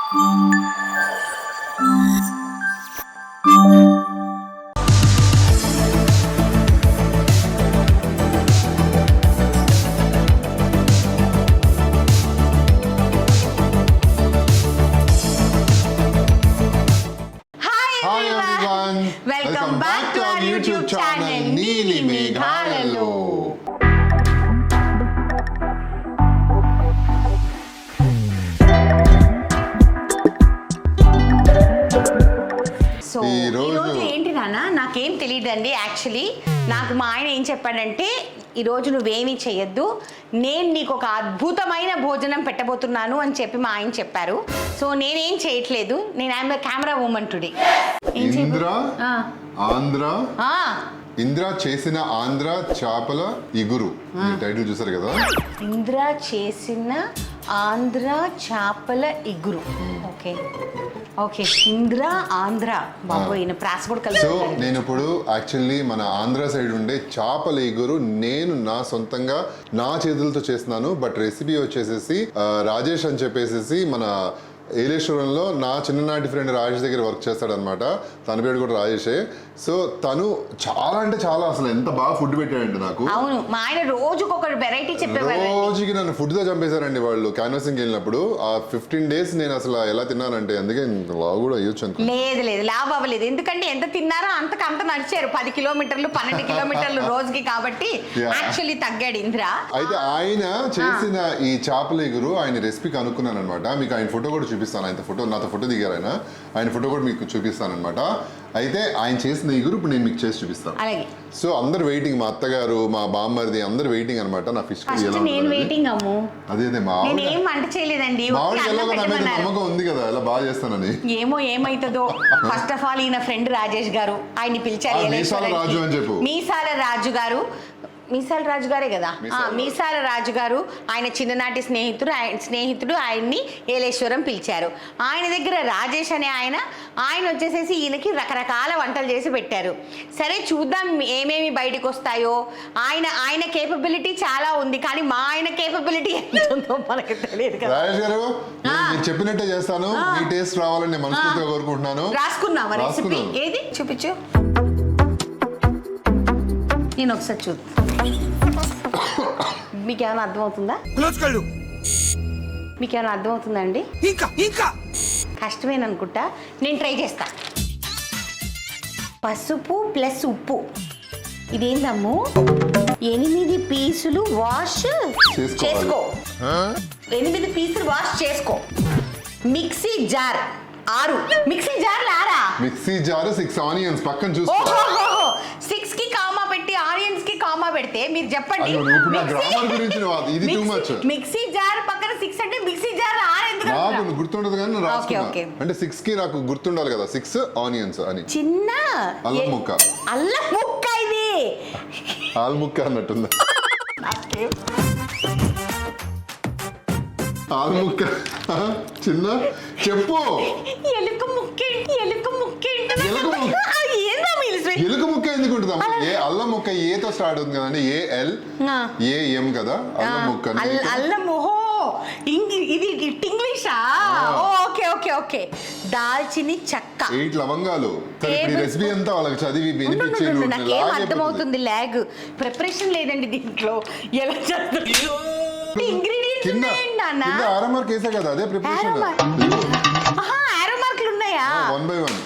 Welcome back to our YouTube channel Neeli Meghalalo. So ఈరోజు ఏంటి నాన్న, నాకేం తెలియదండి. యాక్చువల్లీ నాకు మా ఆయన ఏం చెప్పాడంటే, ఈరోజు నువ్వేమీ చేయొద్దు, నేను నీకు ఒక అద్భుతమైన భోజనం పెట్టబోతున్నాను అని చెప్పి మా ఆయన చెప్పారు. సో నేనేం చేయట్లేదు, నేను I'm camera women today. Indra చేసిన ఆంధ్ర చేపల ఇగురు టైటిల్ చూసారు కదా. ఇంద్ర చేసిన ఆంధ్ర చేపల ఇగురు. ఓకే ఓకే, ఇంద్ర ఆంధ్ర బాబు ఈయన ప్రాస కూడా కలిసి. సో నేను ఇప్పుడు యాక్చువల్లీ మన ఆంధ్ర సైడ్ ఉండే చేపల ఇగురు నేను నా సొంతంగా నా చేతులతో చేస్తున్నాను. బట్ రెసిపీ వచ్చేసేసి రాజేష్ అని చెప్పేసి మన ఏలేశ్వరంలో నా చిన్ననాటి ఫ్రెండ్ రాజేష్ దగ్గర వర్క్ చేస్తాడనమాట. తన పేరు కూడా రాజేషే. సో తను చాలా అంటే చాలా, అసలు ఎంత బాగా ఫుడ్ పెట్టాడంటే నాకు. అవును, మా ఆయన రోజుకి ఒక వెరైటీ చెప్పేవారు. రోజుకి నన్ను ఫుడ్ తో చంపేశారండి వాళ్ళు క్యాన్వాసింగ్ వెళ్ళినప్పుడు. ఆ 15 days నేను అసలు ఎలా తిన్నానంటే, అందుకే లావు కూడా అయ్యొచ్చు అనుకో. లేదు లేదు, లావు అవ్వలేదు. ఎందుకంటే ఎంత తిన్నారో అంత నడిచారు. 10 కిలోమీటర్లు 12 కిలోమీటర్లు రోజుకి. కాబట్టి యాక్చువల్లీ తగ్గాడు ఇంద్ర. అయితే ఆయన చేసిన ఈ చేపల ఇగురు ఆయన రెసిపీ కనుక్కున్నాను అనమాట. మీకు ఆయన ఫోటో కూడా చూపిస్తాను. నాతో ఫోటో దిగారు ఆయన ఫోటో కూడా మీకు చూపిస్తాను అనమాట. అయితే ఆయన చేసిన ఇగురు ఇప్పుడు నేను మీకు చేసి చూపిస్తాను. సో అందరు వెయిటింగ్, మా అత్తగారు మా బామ్మర్ది అందరు వెయిటింగ్ అనమాట. నా ఫిష్ అదే నమ్మకం ఉంది కదా, ఎలా బాగా చేస్తానని. ఏమో ఏమైతుందో. ఫస్ట్ ఆఫ్ ఆల్ ఈయన ఫ్రెండ్ రాజేష్ గారు, ఆయన్ని పిలిచారు. రాజు అని చెప్పు. మీసాల రాజు గారు, మీసాల రాజు గారే కదా. మీసాల రాజు గారు ఆయన చిన్ననాటి స్నేహితుడు ఆయన్ని ఏలేశ్వరం పిలిచారు. ఆయన దగ్గర రాజేష్ అనే ఆయన వచ్చేసేసి ఈయనకి రకరకాల వంటలు చేసి పెట్టారు. సరే చూద్దాం ఏమేమి బయటకు వస్తాయో. ఆయన కేపబిలిటీ చాలా ఉంది, కానీ మా ఆయన కేపబిలిటీ ఎంత ఉందో మనకు తెలియదు కదా. రాజేష్ గారు చెప్పినట్టే చేస్తాను, మీ టేస్ట్ రావాలని మనస్ఫూర్తిగా కోరుకుంటున్నాను. రాసుకున్నావా రెసిపీ? ఏది చూపించు, నేను ఒకసారి చూద్దాం. మీకేమైనా అర్థమవుతుందా? మీకేమైనా అర్థమవుతుందా అండి? ఇంకా కష్టమేననుకుంటా, నేను ట్రై చేస్తా. పసుపు ప్లస్ ఉప్పు. ఇదేందమ్ము, 8 పీసులు వాష్ చేసుకో. 8 పీసులు వాష్ చేసుకో. Mixie jar 6. మిక్సీ జార్లు 6? మిక్సీ జార్ 6 ఆనియన్స్ పక్కన చూసుకో. 6 కి కామా పెట్టి ఆనియన్స్ కి కామా పెడితే మీరు చెప్పండి. మిక్సీ జార్ పక్కన 6 అంటే మిక్సీ జార్ 6 ఎందుకు? నాకు గుర్తుండదు కానీ అంటే 6 కి నాకు గుర్తుండాలి కదా. 6 ఆనియన్స్ అని. చిన్న అల్లం ముక్క. అల్లం ముక్క ఇది ఆల్ ముక్క అన్నట్టుంది. ఆల్ ముక్క చిన్న చెప్పు. ఎలుక ముక్క. ఎలుక ముక్క ఎందుకు ఉంటుందా? అల్లం ముక్క ఏతో స్టార్ట్ అవుతుంది కదండి. ALAM కదా అల్లం ముక్క. అల్లము ఇది ఇంగ్లీషా? Okay okay okay. దాల్చిని చెక్క, 8 లవంగాలు. రెసిపీ అంతా వాళ్ళకి చదివి వినిపించారు. నాకేం అర్థమవుతుంది, లాగ్. ప్రిపరేషన్ లేదండి దీంట్లో. ఎలా చేస్తారు? ఇంగ్రీడియంట్స్ ఉన్నాయండి నాన్న. ఆర్ఎంఆర్ కేసే కదా, అదే ప్రిపరేషన్.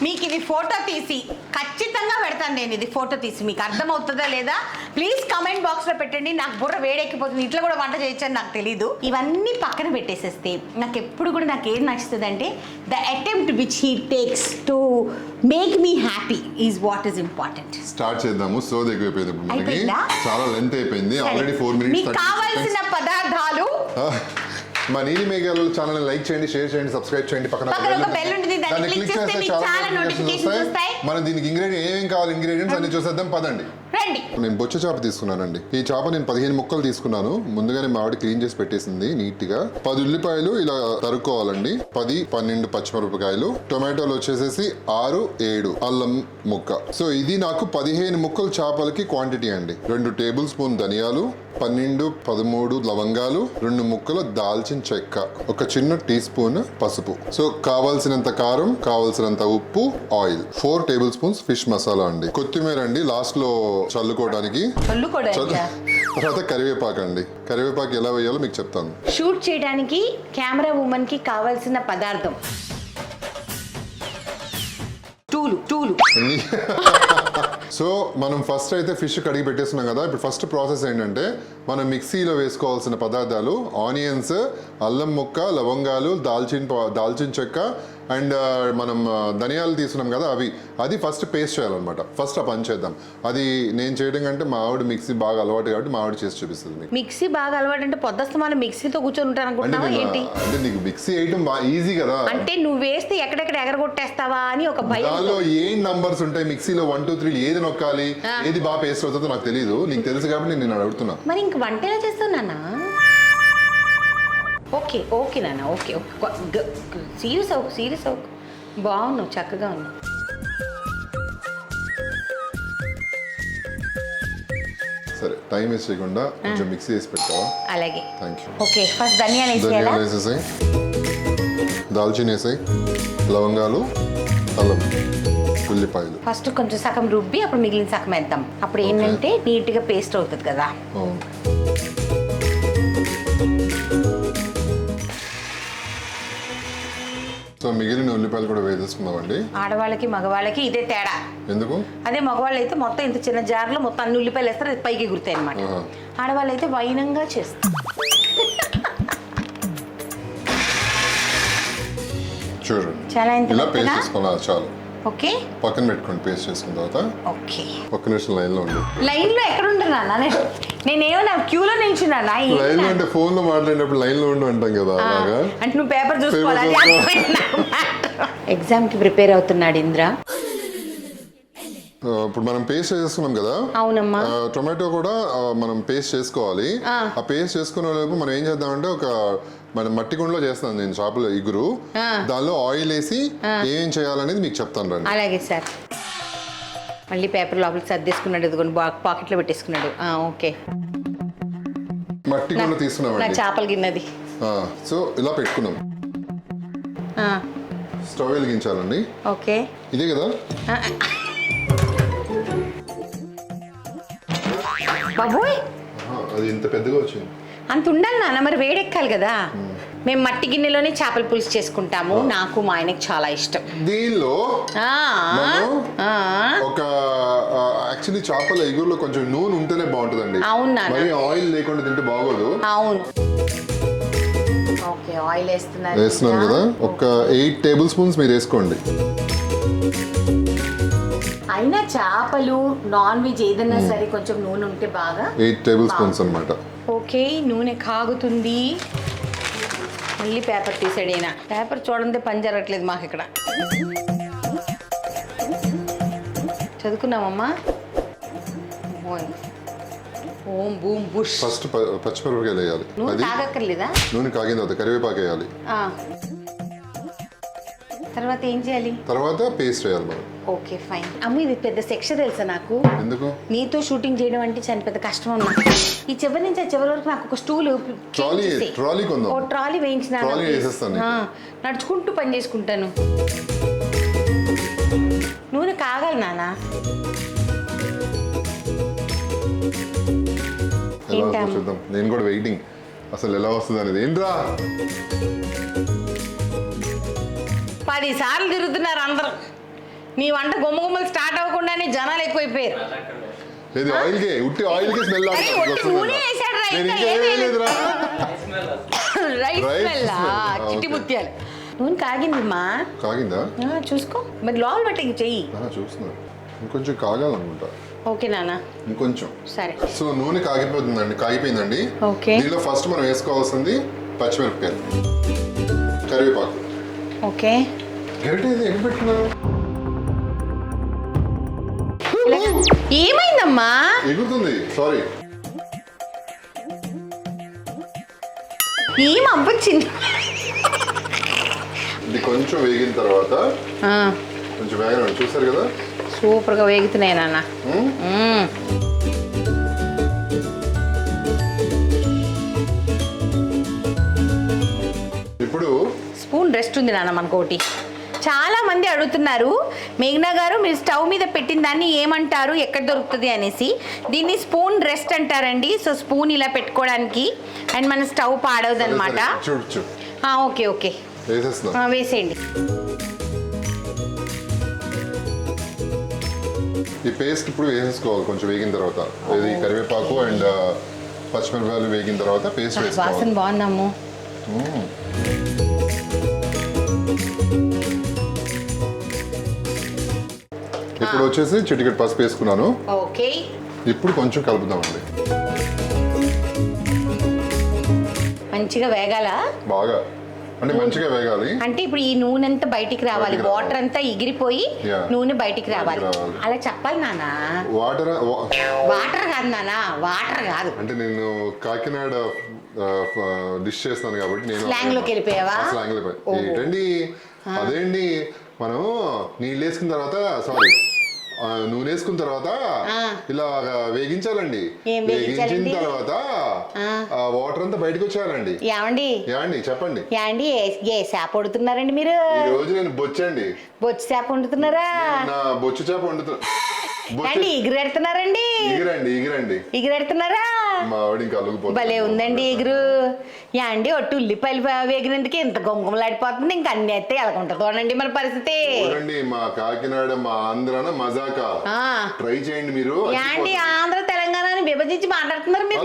మీకు ఇది ఫోటో తీసి ఖచ్చితంగా పెడతాను నేను. ఇది ఫోటో తీసి మీకు అర్థమవుతుందా లేదా ప్లీజ్ కమెంట్ బాక్స్ లో పెట్టండి. నాకు బుర్ర వేడెక్కిపోతుంది. ఇట్లా కూడా వంట చేయొచ్చని నాకు తెలీదు. ఇవన్నీ పక్కన పెట్టేసేస్తే నాకు ఎప్పుడు కూడా నాకు ఏం నచ్చుతుంది అంటే, the attempt which he takes to make me happy is what is important. Start చేద్దాము. సో దగ్గరైపోయింది, మనకి చాలా లెంత్ అయిపోయింది ఆల్రెడీ. 4 minutes. మీకు కావాల్సిన పదార్థాలు మా నీలి మేఘాలు ఛానల్ లైక్ చేయండి, షేర్ చేయండి, సబ్స్క్రైబ్ చేయండి. పక్కన దాన్ని క్లిక్ చేస్తే చాలా నోటిఫికేషన్స్ వస్తాయి. మనం దీనికి ఏమేం కావాలి ఇంగ్రీడియంట్స్ అన్ని చూసేద్దాం పదండి. రండి. నేను బొచ్చ చేప తీసుకున్నానండి. ఈ చేప నేను 15 ముక్కలు తీసుకున్నాను. ముందుగానే మా ఆవిడ క్లీన్ చేసి పెట్టేసింది నీట్ గా. 10 ఉల్లిపాయలు ఇలా తరుక్కోవాలండి. 10-12 పచ్చిమిరపకాయలు, టొమాటోలు వచ్చేసేసి 6-7 అల్లం ముక్క. సో ఇది నాకు 15 ముక్కలు చేపలకి క్వాంటిటీ అండి. 2 టేబుల్ స్పూన్ ధనియాలు, 12-13 లవంగాలు, 2 ముక్కల దాల్చిన చెక్క, ఒక చిన్న టీ స్పూన్ పసుపు. సో కావాల్సినంత కారం, కావాల్సినంత ఉప్పు, oil, 4 table spoons fish masala అండి. కొత్తిమీర అండి లాస్ట్ లో చల్లుకోవడానికి. తర్వాత కరివేపాకు అండి. కరివేపాకు ఎలా వేయాలో మీకు చెప్తాను. షూట్ చేయడానికి కెమెరా ఉమెన్ కి కావాల్సిన పదార్థం టూలు. సో మనం ఫస్ట్ అయితే ఫిష్ కడిగి పెట్టేస్తున్నాం కదా. ఇప్పుడు ఫస్ట్ ప్రాసెస్ ఏంటంటే మనం మిక్సీలో వేసుకోవాల్సిన పదార్థాలు ఆనియన్స్, అల్లం ముక్క, లవంగాలు, దాల్చిన చెక్క అండ్ మనం ధనియాలు తీసుకున్నాం కదా అది ఫస్ట్ పేస్ట్ చేయాలన్నమాట. ఫస్ట్ ఆ పని చేద్దాం. అది నేను చేయడం కంటే మా ఆవిడ మిక్సీ బాగా అలవాటు కాబట్టి మా ఆవిడ చేసి చూపిస్తుంది మీకు. మిక్సీ బాగా అలవాటు అంటే పొద్దుస్తమానం మిక్సీతో కూర్చొని ఉంటాను అనుకుంటున్నావా ఏంటి? అంటే నీకు మిక్సీ వేయడం బాగా ఈజీ కదా. అంటే నువ్వు వేస్తే ఎక్కడెక్కడ ఎగరగొట్టేస్తావా అని ఒక భయం. దానిలో ఏం నంబర్స్ ఉంటాయి మిక్సీలో 1 2 3 ఏది నొక్కాలి, ఏది బాగా పేస్ట్ అవుతుందో నాకు తెలియదు. నీకు తెలుసు కాబట్టి నేను అడుగుతున్నా. మరి ఇంక వంట ఎలా చేస్తావు? ఓకే నాన్న, ఓకే సీరియస్ అవ్వకు. బాగున్నావు, చక్కగా ఉన్నావు. సరే టైం వేస్ట్ చేయకుండా కొంచెం మిక్సీ వేసి పెట్టావా? అలాగే. Thank you. ఓకే ఫస్ట్ ధనియాలు వేసేసాయి, దాల్చిన వేసాయి, లవంగాలు, అల్లం, ఉల్లిపాయలు. ఫస్ట్ కొంచెం సగం రుబ్బి అప్పుడు మిగిలిన సగం వేద్దాం. అప్పుడు ఏంటంటే నీట్గా పేస్ట్ అవుతుంది కదా. సో మిగిలిన ఉల్లిపాయలు కూడా వేసేసుకుందామండి. ఆడవాళ్ళకి మగవాళ్ళకి ఇదే తేడా. ఎందుకు? అదే మగవాళ్ళు అయితే మొత్తం ఇంత చిన్న జార్లో మొత్తం అన్ని ఉల్లిపాయలు వేస్తారు, అది పైకి గుర్తాయి అనమాట. ఆడవాళ్ళు అయితే వైనంగా చేస్తారు. చూడు చాలా ఇలా పేస్ట్ చేసుకోవాలి. చాలు. ఓకే పక్కన పెట్టుకోండి. పేస్ట్ చేసుకున్న తర్వాత ఓకే ఒక్క నిమిషం లైన్ లో ఉండు. లైన్ లో ఎక్కడ ఉంటున్నా? నేనేమో క్యూలో నిల్చున్నా. లైన్ లో అంటే ఫోన్ లో మాట్లాడేటప్పుడు లైన్ లో ఉండు అంటాం కదా, అలాగా. అంటే నువ్వు పేపర్ చూసుకోవాలి. ఎగ్జామ్ కి ప్రిపేర్ అవుతున్నాడు ఇంద్ర. ఇప్పుడు మనం పేస్ట్ చేసుకున్నాం కదా. అవునమ్మా. టొమాటో కూడా మనం పేస్ట్ చేసుకోవాలి. ఆ పేస్ట్ చేసుకునే లోపు మనం ఏం చేద్దామంటే మనం మట్టి కుండలో చేస్తాను నేను చేపల ఇగురు. దానిలో ఆయిల్ వేసి ఏం చేయాలనేది మీకు చెప్తాను రండి. అలాగే సార్. మళ్ళీ పేపర్ లోపలికి సర్దేసుకున్నాడు, ఇదిగోండి పాకెట్లో పెట్టేసుకున్నాడు. ఓకే మట్టి కుండ తీసుకున్నాం చేపల గిన్నెది. సో ఇలా పెట్టుకున్నాం. స్టవ్ వెలిగించాలండి. ఓకే ఇదే కదా. బాబోయ్ అది ఇంత పెద్దగా వచ్చింది. అంత ఉండాలి నాన్న, మరి వేడెక్కాలి కదా. మేము మట్టి గిన్నెలోనే చేపల పులుసు చేసుకుంటాము. నాకు మా ఆయనకి చాలా ఇష్టం. దీనిలో ఒక యాక్చువల్లీ చేపల ఎగురులో కొంచెం నూనె ఉంటేనే బాగుంటుందండి. అవునా? మరి ఆయిల్ లేకుండా తింటే బాగోదు. అవును. ఓకే ఆయిల్ వేస్తున్నాను కదా. ఒక 8 టేబుల్ స్పూన్స్ మీరు వేసుకోండి. అయినా చేపలు నాన్ వెజ్ ఏదైనా సరే కొంచెం నూనె ఉంటే బాగా. 8 టేబుల్ స్పూన్స్ అన్నమాట. ఓకే నూనె కాగుతుంది. మళ్ళీ పేపర్ తీసాడైనా. పేపర్ చూడండి పని జరగట్లేదు మాకు ఇక్కడ. చదువుకున్నామమ్మా. ఓం బూమ్ బుష్. ఫస్ట్ పచ్చిమిరపకాయలు వేయాలి. నూనె కాగక్కర్లేదా? నూనె కాగిన తర్వాత కరివేపాకు వేయాలి. తర్వాత ఏం చేయాలి? తర్వాత పేస్ట్ వేయాలి మనం. Okay fine. అమ్మ ఇది పెద్ద శిక్ష తెలుసా నాకు. ఎందుకు? నీతో షూటింగ్ చేయడం అంటే చాలా పెద్ద కష్టం అమ్మా. ఈ చివరి నుంచి ఆ చివరి వరకు నాకు ఒక స్టూల్ ట్రాలీ కొందాం. ఓ ట్రాలీ వేయించిన నడుచుకుంటూ పని చేసుకుంటాను. నూనె కాగాలి నాన్న. చూద్దాం. నేను కూడా వెయిటింగ్ అసలు ఎలా వస్తుంది అనేది. ఏంట్రా 10 సార్లు తిరుగుతున్నారు అందరూ. నీ వంట గుమ్మగుమ్మలు స్టార్ట్ అవ్వకుండానే జనాలు ఎక్కువైపోయారు. ఇది ఆయిల్కే, ఉట్టి ఆయిల్కే స్మెల్ రైస్ స్మెల్ చిట్టి ముత్యాలు. నూనె కాగిందమ్మా. కాగిందా? చూసుకో మరి లోపల పట్టి చెయ్యి. చూస్తున్నా ఇంకొంచెం కాగాలనుకుంటా. ఓకే నాన్న ఇంకొంచెం. సరే. సో నూనె కాగిపోయిందండి. ఓకే దీనిలో ఫస్ట్ మనం వేసుకోవాల్సింది పచ్చిమిరపకాయలు, కరివేపాకు. ఓకే గరిటె ఎక్కడ పెట్టుకున్నావు? ఏమైందమ్మా? ఎగురుతుందమ్మా. ఎగురుతుంది, సారీ. ఏం అవ్వచ్చింది. ఇది కొంచెం వేగిన తర్వాత కొంచెం వేగన చూసారు కదా, సూపర్గా వేగుతున్నాయి నాన్న. ఇప్పుడు స్పూన్ రెస్ట్ ఉంది నాన్న మనకోటి. చాలా మంది అడుగుతున్నారు, మేఘనా గారు మీరు స్టవ్ మీద పెట్టిన దాన్ని ఏమంటారు, ఎక్కడ దొరుకుతుంది అనేసి. దీన్ని స్పూన్ రెస్ట్ అంటారండి. సో స్పూన్ ఇలా పెట్టుకోవడానికి, అండ్ మన స్టవ్ పాడవదు అనమాట. చూడు ఓకే ఓకే వేసేయండి. ఈ పేస్ట్ ఇప్పుడు వేసేసుకోవాలి కొంచెం వేగిన తర్వాత. ఇది కరివేపాకు అండ్ పచ్చిమిరపకాయలు వేగిన తర్వాత పేస్ట్ వేసుకోవాలి. వాసన బాగుందమ్ము. ఇప్పుడు వచ్చేసి చిటికెట్ పసుపు వేసుకున్నాను. ఓకే, ఇప్పుడు కొంచెం కలుపుదామండి. మంచిగా వేగాల, బాగా అంటే మంచిగా వేగాలి. అంటే ఇప్పుడు ఈ నూనె అంతా బయటికి రావాలి, వాటర్ అంతా ఎగిరిపోయి నూనె బయటికి రావాలి. అలా చెప్పాలి నాన్న. వాటర్ వాటర్ కాదు నాన్న, వాటర్ కాదు. అంటే నేను కాకినాడ డిష్ చేస్తాను కాబట్టి నేను స్లాంగ్ లోకి వెళ్ళిపోయావా? స్లాంగ్ లో ఏంటండి అదేండి, మనం నీళ్ళు వేసుకున్న తర్వాత సారీ నూనె వేసుకున్న తర్వాత ఇలా వేగించాలండి. వేగించిన తర్వాత వాటర్ అంతా బయటకు వచ్చేయాలండి. ఏమండి చెప్పండి. ఏ చేప వండుతున్నారండి మీరు? ఈ రోజు నేను బొచ్చండి. బొచ్చు చేప వండుతున్నారా? బొచ్చు చేప వండుతున్నా. ఎగురెడుతున్నారండి. ఎగురెడుతున్నారా? మా ఆవిడ ఇంకా అలుగుపోతుంది. భలే ఉందండి ఎగురు. యాండి ఒట్టు ఉల్లిపాయలు వేగినందుకు ఇంత గొంగమలాడిపోతుంది. ఇంకా అన్ని అయితే ఎలాగుంటుందోనండి మన పరిస్థితి. మా కాకినాడ మా ఆంధ్రాన మజాకా ట్రై చేయండి మీరు. యాండి ఆంధ్ర తెలంగాణని విభజించి మాట్లాడుతున్నారు మీరు.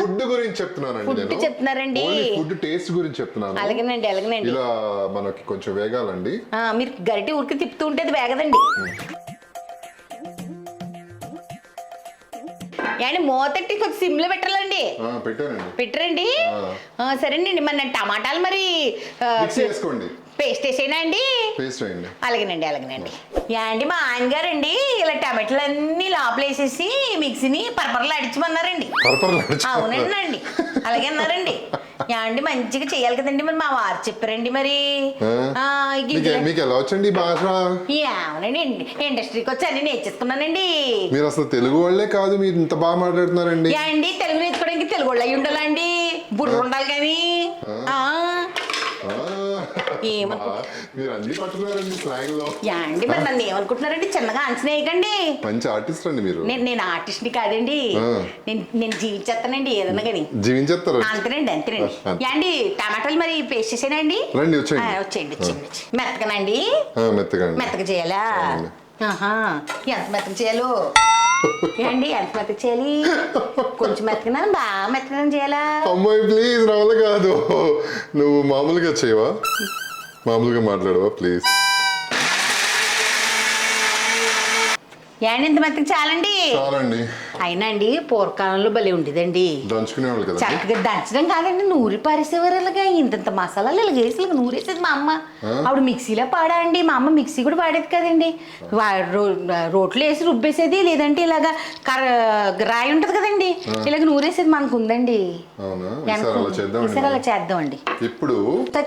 ఫుడ్ గురించి చెప్తున్నానండి. ఫుడ్ చెప్తున్నారండి, ఫుడ్ టేస్ట్ గురించి చెప్తున్నాను. అలాగేనండి. ఇలా మనకి కొంచెం వేగాలండి. మీరు గరిటె ఉరికి తిప్పుతూ ఉంటే అది వేగదండి. అండి మూతట్టి కొంచెం సిమ్లో పెట్టాలండి. పెట్టరండి. సరేనండి. మరి టమాటాలు మరి పేస్ట్ వేసేనా అండి? అలాగేనండి. అండి మా ఆయనగారండి ఇలా టమాటాలు అన్ని లోపల వేసేసి మిక్సీని పరపరలు అడిచమన్నారండి. అవునండి, అలాగే అన్నారండి. అండి మంచిగా చెయ్యాలి కదండి, మరి మా వారు చెప్పారండి. మరి ఏమనండి ఇండస్ట్రీకి వచ్చి అన్ని నేర్చేసుకున్నానండి. మీరు అసలు తెలుగు వాళ్ళే కాదు, మీరు ఇంత బాగా మాట్లాడుతున్నారండి. అండి తెలుగు నేర్చుకోవడానికి తెలుగు వాళ్ళు అయి ఉండాలండి, బుర్ర ఉండాలి కానీ. అండి మరి నన్ను ఏమనుకుంటున్నారండి, చిన్నగా అంచనా వేయకండి. మంచి ఆర్టిస్ట్ అండి మీరు. నేను ఆర్టిస్ట్ ని కాదండి, నేను జీవించేస్తానండి ఏదన్నా కానీ. జీవించేస్తారు అంతేనండి. అండి టమాటాలు మరి పేస్ట్ చేసేనండి. వచ్చేయండి. మెత్తగానండి. మెత్తగా చేయాలా? ఎంత మెత్తగా చేయాలో అండి? ఎంత మెత్తగా చేయాలి? కొంచెం మెత్తగా బాగా మెత్తగా చేయాలా? అమ్మాయి ప్లీజ్ రావాలి కాదు, నువ్వు మామూలుగా చేయవా, మామూలుగా మాట్లాడవా ప్లీజ్. ఇంత మెత్తగా చాలండి. అయినా అండి పూర్వకాలంలో భలే ఉండేదండి, దంచుకునేవాళ్ళు కదా. చక్కగా దంచడం కాదండి, నూరి పారేసేవారు. అలాగా ఇంత మసాలాలు ఇలా వేసి నూరేసేది మా అమ్మ. ఆవిడ మిక్సీలో పాడా అండి. మా అమ్మ మిక్సీ కూడా పాడేది కదండి, రోట్లో వేసి రుబ్బేసేది. లేదంటే ఇలాగా రాయి ఉంటది కదండి, ఇలాగ నూరేసేది. మనకు ఉందండి. ఈసారి అలా చేద్దామండి. ఇప్పుడు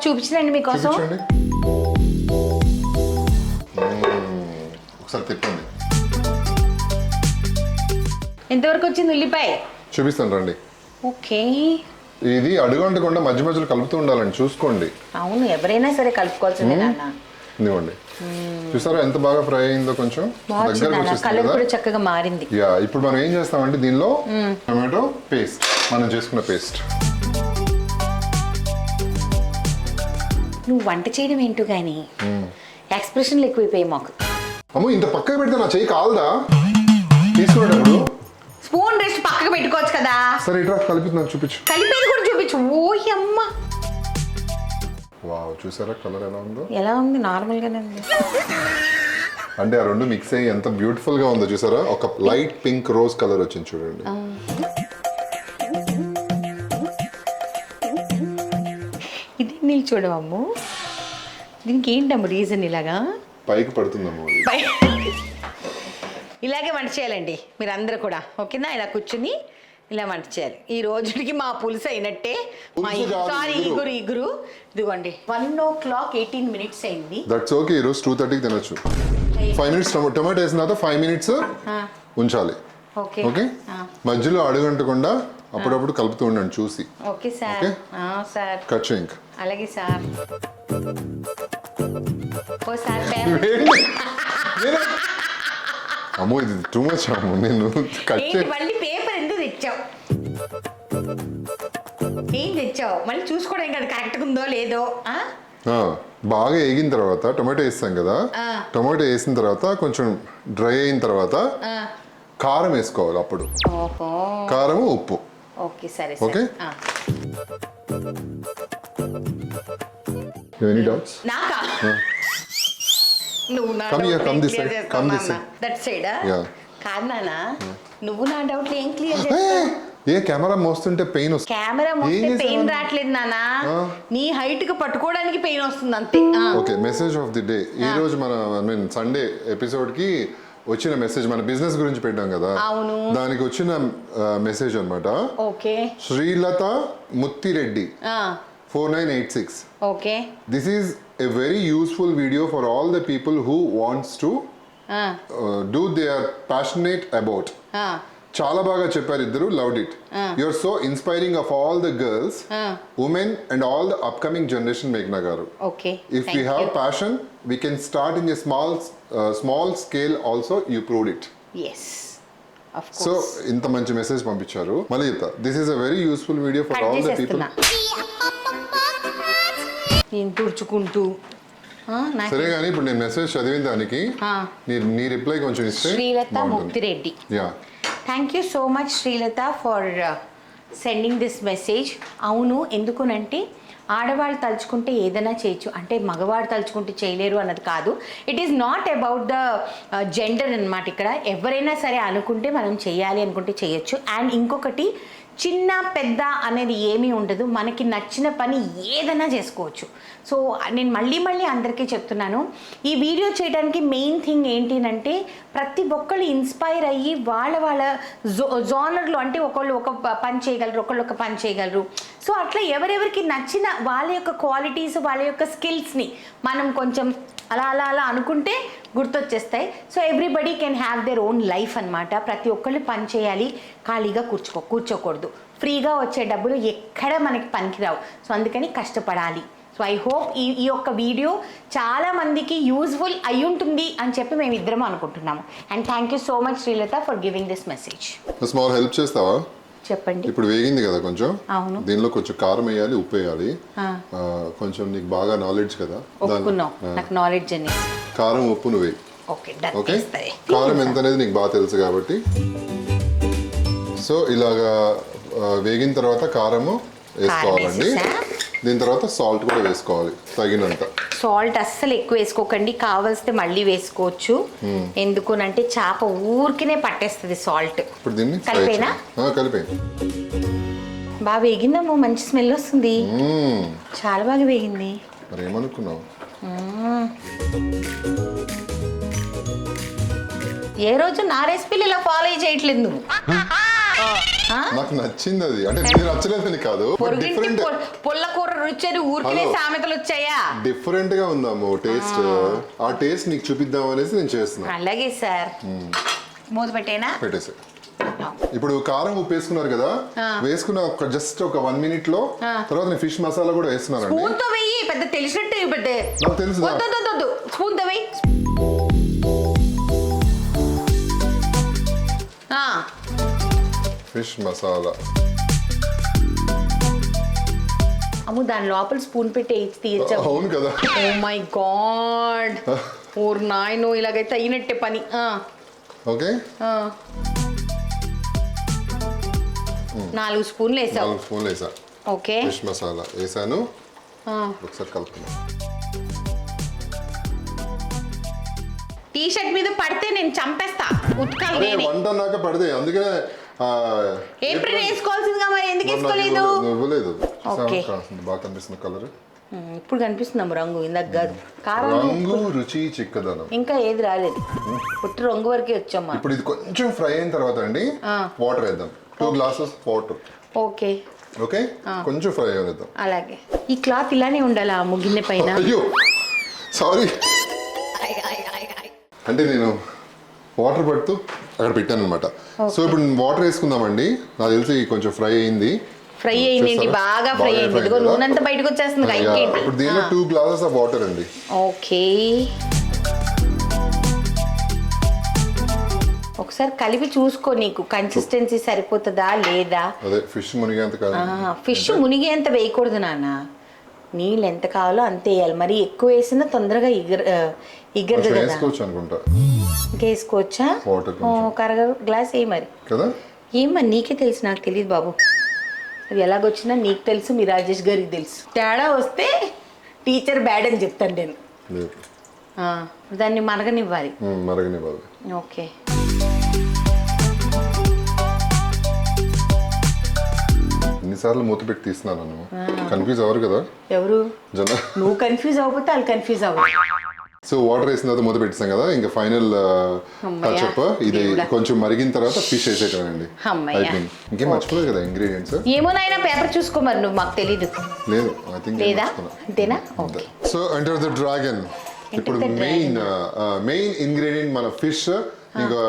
చూపించండి మీకోసం. ఒకసారి తిప్పండి. ఎంతవరకు వచ్చింది ఉల్లిపాయ? చూపిస్తాను రండి. ఓకే, ఇది అడుగంటకుండా మధ్య మధ్యలో కలుపుతూ ఉండాలండి, చూసుకోండి. అవును, ఎవరైనా సరే కలుపుకోవాల్సిందే నాన్న. ఇదిగోండి, చూసారా ఎంత బాగా ఫ్రై అయిందో, కొంచెం దగ్గరకు వచ్చేసింది, చక్కగా మారింది. ఇప్పుడు మనం ఏం చేస్తామంటే దీనిలో టమాటో పేస్ట్, మనం చేసుకున్న పేస్ట్. నువ్వు వంట చేయడం ఏంటో కానీ ఎక్స్ప్రెషన్లు ఎక్కువైపోయాయి మాకు. అమ్మో, ఇంత పక్కకు పెడితే నా చెయ్యి కాలదా తీసుకునేటప్పుడు? స్పూన్ రెస్ట్ పక్కకు పెట్టుకోవచ్చు కదా. సరే ఇట్లా కలిపి చూపించు. కలిపేది కూడా చూపించు. ఓ అమ్మ, వావ్, చూసారా కలర్ ఎలా ఉందో? ఎలా ఉంది? నార్మల్ గానే ఉంది. అంటే ఆ రెండు మిక్స్ అయ్యి ఎంత బ్యూటిఫుల్ గా ఉందో చూసారా. ఒక లైట్ పింక్ రోజ్ కలర్ వచ్చింది చూడండి. ఇది నీళ్ళు చూడవమ్ము, దీనికి ఏంటమ్మ రీజన్? ఇలాగా పైకి పడుతుందమ్మా. ఇలాగే వంట చేయాలండి మీరు అందరూ కూడా, ఓకేనా? ఇలా కూర్చుని ఇలా వంట చేయాలి. ఈ రోజుకి మా పులుసు అయినట్టే. సారీ, ఇగురు ఇదిగోండి. 1:18 అయింది. That's okay. ఈరోజు 2:30కి తినొచ్చు. 5 minutes టొమాటో వేసిన తర్వాత 5 minutes ఉంచాలి. ఓకే. మధ్యలో అడుగంటకుండా అప్పుడప్పుడు కలుపుతూ ఉండండి చూసి. Okay sir. సార్ కట్ చేయి ఇంకా. అలాగే సార్. ఓ సార్ అమ్మో ఇది టూ మచ్ అమ్మో. నేను కట్ చేయి. మళ్ళీ పేపర్ ఎందుకు తెచ్చావు? ఏం తెచ్చావు? మళ్ళీ చూసుకోవడం కదా కరెక్ట్గా ఉందో లేదో. బాగా వేగిన తర్వాత టొమాటో వేస్తాం కదా, టొమాటో వేసిన తర్వాత కొంచెం డ్రై అయిన తర్వాత కారం వేసుకోవాలి. అప్పుడు కారం ఉప్పు. ఓకే సరే. ఓకే. Any doubts? నాకా? నువ్వు నా దట్ సైడ్ కాదు నాన్న, నువ్వు నా డౌట్లు ఏం క్లియర్ చేస్తావు? ఏ కెమెరా మోస్తుంటే పెయిన్ వస్తుంది. కెమెరా మోస్తే పెయిన్ రావట్లేదు నాన్న, నీ హైట్ కి పట్టుకోవడానికి పెయిన్ వస్తుంది అంతే. Okay. Message of the day. ఈ రోజు మన సండే ఎపిసోడ్ కి వచ్చిన మెసేజ్ మన బిజినెస్ గురించి పెట్టాం కదా, దానికి వచ్చిన మెసేజ్ అన్నమాట. Okay. Srilatha Muthireddy 4986. Okay. This is a very useful video for all the people who wants to do their passionate about. చాలా బాగా చెప్పారు ఇద్దరు. Loved it. You are so inspiring of all the girls, women and all the upcoming generation. మేఘ్నా గారు, okay, if we have passion we can start in a small scale also. You proved it. Yes, of course. So ఇంత మంచి message పంపించారు. మళ్ళీ చెప్తా, this is a very useful video for all the people. నేను తుడుచుకుంటూ సరే కానీ ఇప్పుడు నేను మెసేజ్ చదివిన దానికి నీ రిప్లై కొంచెం ఇస్తే. Srilatha Muthireddy. Yeah, thank you so much Srilatha for sending this message. అవును, ఎందుకునంటే ఆడవాళ్ళు తలుచుకుంటే ఏదైనా చేయొచ్చు, అంటే మగవాడు తలుచుకుంటే చేయలేరు అన్నది కాదు. It is not about the gender అన్నమాట. ఇక్కడ ఎవరైనా సరే అనుకుంటే మనం చేయాలి అనుకుంటే చేయొచ్చు. అండ్ ఇంకొకటి, చిన్న పెద్ద అనేది ఏమీ ఉండదు, మనకి నచ్చిన పని ఏదైనా చేసుకోవచ్చు. సో నేను మళ్ళీ అందరికీ చెప్తున్నాను, ఈ వీడియో చేయడానికి మెయిన్ థింగ్ ఏంటి అంటే ప్రతి ఒక్కళ్ళు ఇన్స్పైర్ అయ్యి వాళ్ళ జోనర్లో, అంటే ఒకళ్ళు ఒక పని చేయగలరు, ఒకళ్ళు ఒక పని చేయగలరు. సో అట్లా ఎవరెవరికి నచ్చిన వాళ్ళ యొక్క క్వాలిటీస్, వాళ్ళ యొక్క స్కిల్స్ని మనం కొంచెం అలా అనుకుంటే గుర్తొచ్చేస్తాయి. So everybody can have their own life అనమాట. ప్రతి ఒక్కళ్ళు పని చేయాలి, ఖాళీగా కూర్చోకూడదు. ఫ్రీగా వచ్చే డబ్బులు ఎక్కడ మనకి పనికిరావు. సో అందుకని కష్టపడాలి. సో ఐ హోప్ ఈ యొక్క వీడియో చాలా మందికి యూజ్ఫుల్ అయి ఉంటుంది అని చెప్పి మేము ఇద్దరం అనుకుంటున్నాము. And thank you so much Srilatha for giving this message. Small help చేస్తావా? చెప్పండి. ఇప్పుడు వేగింది కదా కొంచెం, అవును, దీనిలో కొంచెం కారం వేయాలి, ఉప్పు వేయాలి. కొంచెం నీకు బాగా నాలెడ్జ్ కదా, నాకు నాలెడ్జ్ అని. కారం ఉప్పు నువ్వు వేయి. ఓకే. కారం ఎంత అనేది నీకు బాగా తెలుసు కాబట్టి. సో ఇలాగా వేగిన తర్వాత కారము వేసుకోవాలండి. దీని తర్వాత సాల్ట్ కూడా వేసుకోవాలి తగినంత. సాల్ట్ అస్సలు ఎక్కువ వేసుకోకండి, కావలిస్తే మళ్ళీ వేసుకోవచ్చు. ఎందుకునంటే చేప ఊరికినే పట్టేస్తుంది సాల్ట్. ఇప్పుడు దీన్ని కలిపేనా? కలిపేయండి. బాగా వేగిందమ్మో, మంచి స్మెల్ వస్తుంది. చాలా బాగా వేగింది. మరి ఏమనుకున్నావు? ఏ రోజు నా రెసిపీలు ఇలా ఫాలో చేయట్లేదు నువ్వు. నాకు నచ్చింది అది, అంటే నీకు నచ్చలేదని కాదు, డిఫరెంట్. పుల్ల కూర రుచి ఊరికే సామెతలు వచ్చాయా? డిఫరెంట్ గా ఉందాము టేస్ట్. ఆ టేస్ట్ నీకు చూపిద్దాం అనేసి నేను చేస్తున్నా. అలాగే సార్. మూత పెట్టేనా? పెట్టేసా. ఇప్పుడు కారం ఉప్పు వేసుకున్నారు కదా, వేసుకున్న జస్ట్ ఒక 1 minute లో తర్వాత నేను ఫిష్ మసాలా కూడా వేస్తున్నాను. స్పూన్ తో వెయ్యి, పెద్ద తెలిసినట్టు నాకు తెలుసు. స్పూన్ తో వెయ్యి. ఫిష్ మసాలా. అమ్ము, దాని లోపల స్పూన్ పెట్టి తీయచ్చు. అవును కదా. ఓ మై గాడ్, ఓర్ నాయనో, ఇలాగైతే అయినట్టే పని. ఓకే. 4 స్పూన్లు వేసావు. 4 స్పూన్లు వేసా. ఓకే. ఫిష్ మసాలా వేసాను. ఒకసారి కలుపుకున్నా. టీ షర్ట్ మీద పడితే నేను చంపేస్తా, ఉతకాలి. వంట నాక పడితే అందుకనే ఏప్రిల్ వేసుకోవాల్సిందిగా, మరి ఎందుకు వేసుకోలేదు? ఇవ్వలేదు. బాగా కనిపిస్తుంది కలర్. ఇప్పుడు కనిపిస్తున్నాము రంగు ఇందాక కాదు కారం రంగు రుచి చిక్కదనం. ఇంకా ఏది రాలేదు, పుట్టి రంగు వరకే వచ్చాం మనం. ఇప్పుడు ఇది కొంచెం ఫ్రై అయిన తర్వాత అండి వాటర్ వేద్దాం. 2 గ్లాసెస్ వాటర్. ఓకే ఓకే, కొంచెం ఫ్రై అవ్వద్దాం. అలాగే ఈ క్లాత్ ఇలానే ఉండాలా ముగిన్నె పైన? అయ్యో సారీ, అంటే నేను వాటర్ పడుతూ అక్కడ పెట్టాను అనమాట. సో ఇప్పుడు వాటర్ వేసుకుందామండి. నాకు తెలిసి కొంచెం ఫ్రై అయింది. ఫ్రై అయింది, బాగా ఫ్రై అయింది. ఇదిగో నూనె అంతా బయటకు వచ్చేస్తుంది. ఇంకేంటి ఇప్పుడు దీనిలో 2 గ్లాసెస్ ఆఫ్ వాటర్ అండి. ఓకే, ఒకసారి కలిపి చూసుకో, నీకు కన్సిస్టెన్సీ సరిపోతుందా లేదా. అదే ఫిష్ మునిగేంత కాదు, ఫిష్ మునిగేంత వేయకూడదు నాన్న. నీళ్ళు ఎంత కావాలో అంతే వేయాలి. మరి ఎక్కువ వేసినా తొందరగా ఇగరదు కదా. వేసుకోవచ్చు అనుకుంటా. ఇంకేసుకోవచ్చా? ఒక గ్లాస్ వేయి మరి కదా. ఏమని నీకే తెలుసు, నాకు తెలియదు బాబు. అది ఎలాగొచ్చినా నీకు తెలుసు, మీ రాజేష్ గారికి తెలుసు. తేడా వస్తే టీచర్ బ్యాడ్ అని చెప్తాను నేను. దాన్ని మరగనివ్వాలి. ఓకే, ఎన్నిసార్లు మూత పెట్టి తీస్తున్నాను. కన్ఫ్యూజ్ అవ్వరు కదా ఎవరు? జన. నువ్వు కన్ఫ్యూజ్ అవ్వకపోతే వాళ్ళు కన్ఫ్యూజ్ అవ్వరు. సో వాటర్ వేసిన తర్వాత మూత పెట్టేసాం కదా, ఇంకా ఫైనల్ టచ్అప్ ఇది. కొంచెం మరిగిన తర్వాత ఫిష్ వేసేటండి. ఇంకేం మర్చిపోలేదు కదా ఇంగ్రీడియంట్స్? ఏమోనైనా పేపర్ చూసుకో మరి, నువ్వు మాకు తెలీదు. లేదు, ఐ థింక్ లేదా అంతేనా? Okay. So enter the dragon. ఇప్పుడు మెయిన్ ఇంగ్రీడియంట్ మన ఫిష్. ఇంకా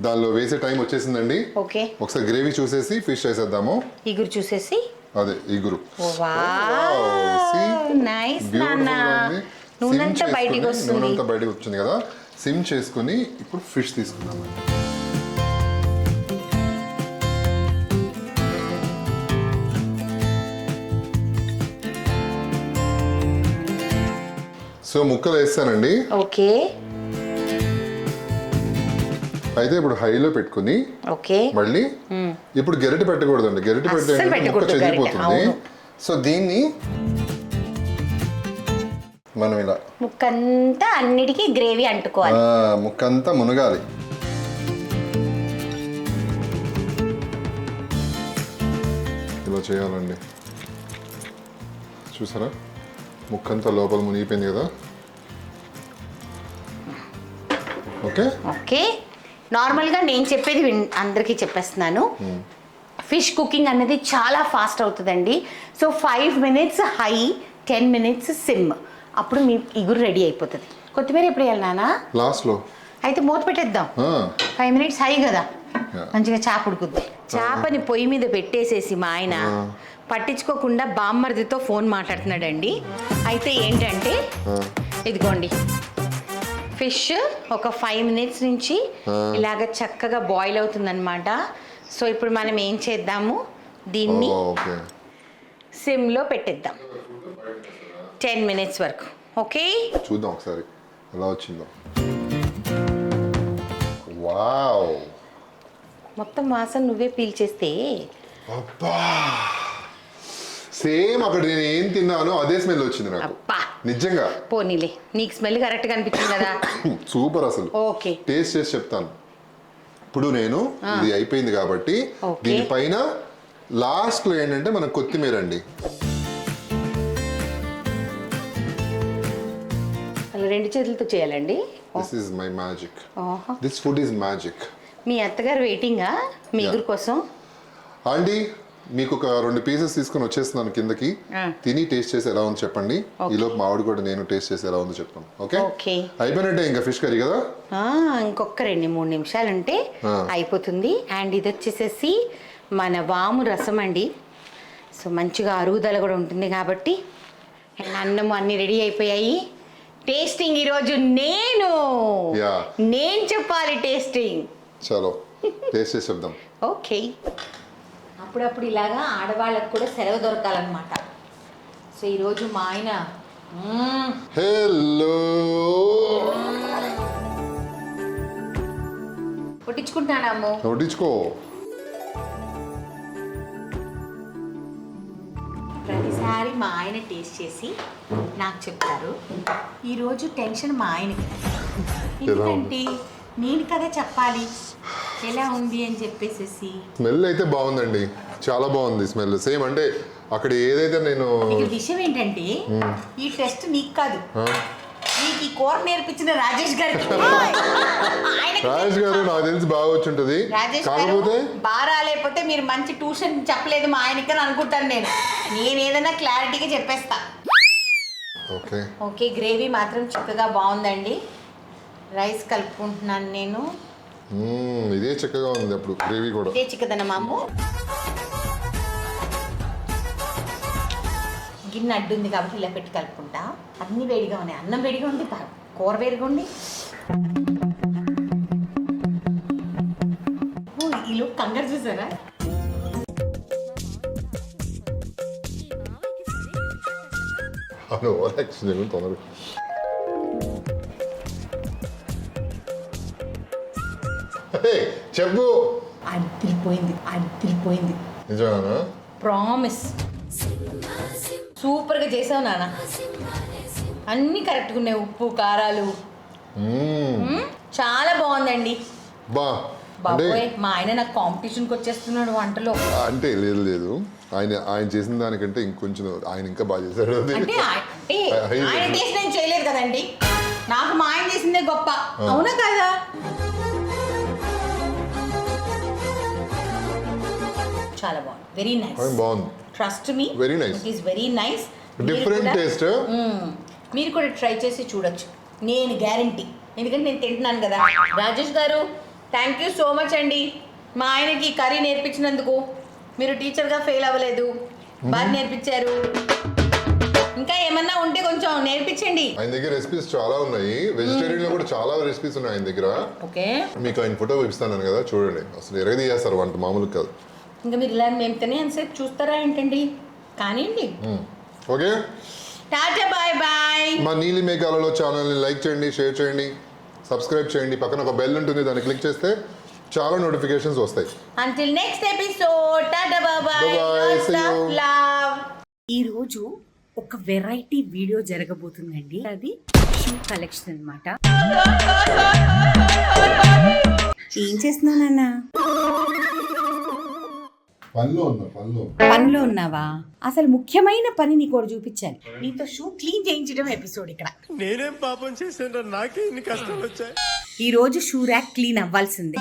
దానిలో వేసే టైం వచ్చేసిందండి. ఓకే, ఒకసారి గ్రేవీ చూసేసి ఫిష్ వేసేద్దాము. ఇగురు చూసేసి, అదే ఇగురు. నైస్ నాన్న. నూనెంతా బయటికి వచ్చింది కదా. సిమ్ చేసుకుని ఇప్పుడు ఫిష్ తీసుకుందాం. సో ముక్కలు వేస్తానండి. ఓకే, అయితే ఇప్పుడు హైలో పెట్టుకుని ఓకే మళ్ళీ ఇప్పుడు గెరిటి పెట్టకూడదండి. గెరిటి పెడితే ముక్క చెదిరిపోతుంది. సో దీన్ని మనం ఇలా ముక్కంతా అన్నిటికీ గ్రేవీ అంటుకోవాలి. ముక్కంతా మునగాలి. ఇలా చేయాలండి. చూసారా, ముక్కంతా లోపల మునిగిపోయింది కదా. ఓకే ఓకే, నార్మల్గా నేను చెప్పేది అందరికీ చెప్పేస్తున్నాను. ఫిష్ కుకింగ్ అనేది చాలా ఫాస్ట్ అవుతుందండి. So 5 minutes high, 10 minutes SIM. అప్పుడు మీ ఇగురు రెడీ అయిపోతుంది. కొత్తిమీర ఎప్పుడు వేయాలి నాన్న? లాస్ట్లో. అయితే మూత పెట్టేద్దాం. 5 minutes హై కదా, మంచిగా చేప ఉడుకుద్ది. చేపని పొయ్యి మీద పెట్టేసేసి మా ఆయన పట్టించుకోకుండా బామ్మర్దితో ఫోన్ మాట్లాడుతున్నాడండి. అయితే ఏంటంటే ఇదిగోండి ఫిష్ ఒక 5 minutes నుంచి ఇలాగ చక్కగా బాయిల్ అవుతుందన్నమాట. సో ఇప్పుడు మనం ఏం చేద్దాము, దీన్ని సిమ్లో పెట్టేద్దాం 10 minutes వరకు. ఓకే, చూద్దాం ఒకసారి ఎలా వచ్చిందో. వావ్, మొత్తం వాసన నువ్వే పీల్చేస్తే అబ్బా, సేమ్ అక్కడ నేను ఏం తిన్నానో అదే స్మెల్ వచ్చింది నాకు. అబ్బా నిజంగా. పోనీలే, నీకు స్మెల్ కరెక్ట్గా అనిపించింది కదా. సూపర్. అసలు ఓకే, టేస్ట్ చేసి చెప్తాను. ఇప్పుడు నేను ఇది అయిపోయింది కాబట్టి దీనిపైన లాస్ట్లో ఏంటంటే మన కొత్తిమీర అండి. అలా 2 చేతులతో చేయాలండి. This is my magic. This food is magic. మీ అత్తగారు వెయిటింగా మీ ఇగురు కోసం? ఆంటీ, మీకు ఒక 2 pieces తీసుకొని వచ్చేస్తున్నాను కిందకి. తిని టేస్ట్ చేసి ఎలా ఉందో చెప్పండి. ఈలోపు మావిడ కూడా నేను టేస్ట్ చేసి ఎలా ఉందో చెప్తాను. ఓకే, అయిపోయినట్టే ఇంకా ఫిష్ కర్రీ కదా. ఇంకొక 2-3 నిమిషాలు ఉంటే అయిపోతుంది. అండ్ ఇది వచ్చేసేసి మన వాము రసం అండి. సో మంచిగా అరుగుదల కూడా ఉంటుంది కాబట్టి. అండ్ అన్నం అన్నీ రెడీ అయిపోయాయి. టేస్టింగ్ ఈరోజు నేను చెప్పాలి టేస్టింగ్. చలో టేస్ట్ చేసి చెప్దాం. ఓకే, అప్పుడప్పుడు ఇలాగా ఆడవాళ్ళకు కూడా సెలవు దొరకాలన్నమాట. సో ఈరోజు మా ఆయన హలో కొట్టించుకుంటానమ్ము. కొట్టించుకో. ప్రతిసారి మా ఆయన టేస్ట్ చేసి నాకు చెప్తారు. ఈరోజు టెన్షన్ మా ఆయనకి, ఎందుకంటే నేను కదా చెప్పాలి ఎలా ఉంది అని చెప్పేసి. స్మెల్ అయితే బాగుందండి, చాలా బాగుంది స్మెల్. సేమ్ అంటే అక్కడ ఏదైతే నేను ఇక్కడ విషయం ఏంటంటే ఈ టెస్ట్ నీకు కాదు, నీకు ఈ కూర నేర్పించిన రాజేష్ గారికి. రాజేష్ గారు నాకు తెలిసి బాగా వచ్చి ఉంటుంది. రాజేష్ గారు కాకపోతే బాగా రాలేకపోతే మీరు మంచి ట్యూషన్ చెప్పలేదు మా ఆయనకి అని అనుకుంటాను. నేను ఏదైనా క్లారిటీగా చెప్పేస్తా. ఓకే ఓకే, గ్రేవీ మాత్రం చక్కగా బాగుందండి. రైస్ కలుపుకుంటున్నాను నేను. ఇదే చక్కగా ఉంది. అప్పుడు గ్రేవీ కూడా ఇదే చిక్కదన మాము. గిన్నె అడ్డుంది కాబట్టి ఇలా పెట్టి కలుపుకుంటా. అన్ని వేడిగా ఉన్నాయి, అన్నం వేడిగా ఉంది, కూర వేడిగా ఉంది. ఈలో కంగారు చూసారా? అవును, ఓవర్ యాక్షన్ చేయకుండా తొందరగా. చెప్పు. అదిరిపోయింది నిజమేనా? ప్రామిస్. సూపర్గా చేసావు నాన్న, అన్నీ కరెక్ట్గా ఉన్నాయి. ఉప్పు కారాలు చాలా బాగుందండి. బా బాబోయ్, మా ఆయన నాకు కాంపిటీషన్కి వచ్చేస్తున్నాడు వంటలో. అంటే లేదు ఆయన చేసిన దానికంటే ఇంకొంచెం ఆయన ఇంకా బాగా చేశాడు. అంటే ఆయన టేస్ట్ నేను చేయలేదు కదండి, నాకు మా ఆయన చేసిందే గొప్ప. అవునా కదా? చాలా బాగుంది, వెరీ నైస్. బాగుంది, trust me, very nice. It is very nice. Different taste. మీరు కూడా ట్రై చేసి చూడొచ్చు, నేను గ్యారంటీ. ఎందుకంటే నేను తింటున్నాను కదా. రాజేష్ గారు, థ్యాంక్ యూ సో మచ్ అండి. మా ఆయనకి కర్రీ నేర్పించినందుకు. మీరు టీచర్గా ఫెయిల్ అవ్వలేదు, బాగా నేర్పించారు. ఇంకా ఏమన్నా ఉంటే కొంచెం నేర్పించండి. ఆయన దగ్గర రెసిపీస్ చాలా ఉన్నాయి. వెజిటేరియన్ లో కూడా చాలా రెసిపీస్ ఉన్నాయి ఆయన దగ్గర. ఓకే, మీకు ఆయన ఫోటో చూపిస్తాను కదా, చూడండి. అసలు ఎరగది చేస్తారు వంట, మామూలు కాదు. ఇంకా మీరు ఇలా మేము తినే అంతసేపు చూస్తారా ఏంటండి? కానివ్వండి. Okay, tata, bye bye. మా నీలి మేఘాలలో ఛానల్ని లైక్ చేయండి, షేర్ చేయండి, సబ్స్క్రైబ్ చేయండి. పక్కన ఒక బెల్ ఉంటుంది, దాన్ని క్లిక్ చేస్తే చాలా నోటిఫికేషన్స్ వస్తాయి. Until next episode, tata, bye bye. Bye-bye, see you. Love. ఈ రోజు ఒక వెరైటీ వీడియో జరగబోతుందండి. అది షూ కలెక్షన్ అన్నమాట. ఏం చేస్తున్నానన్నా? పనిలో ఉన్నావా? అసలు ముఖ్యమైన పని నీకు ఒకటి చూపించాలి. నీతో షూ క్లీన్ చేయించడం ఎపిసోడ్ ఇక్కడ. నేనేం పాపం చేశాను, నాకే ఇన్ని కష్టాలు వచ్చాయి. ఈ రోజు షూ ర్యాక్ క్లీన్ అవ్వాల్సిందే.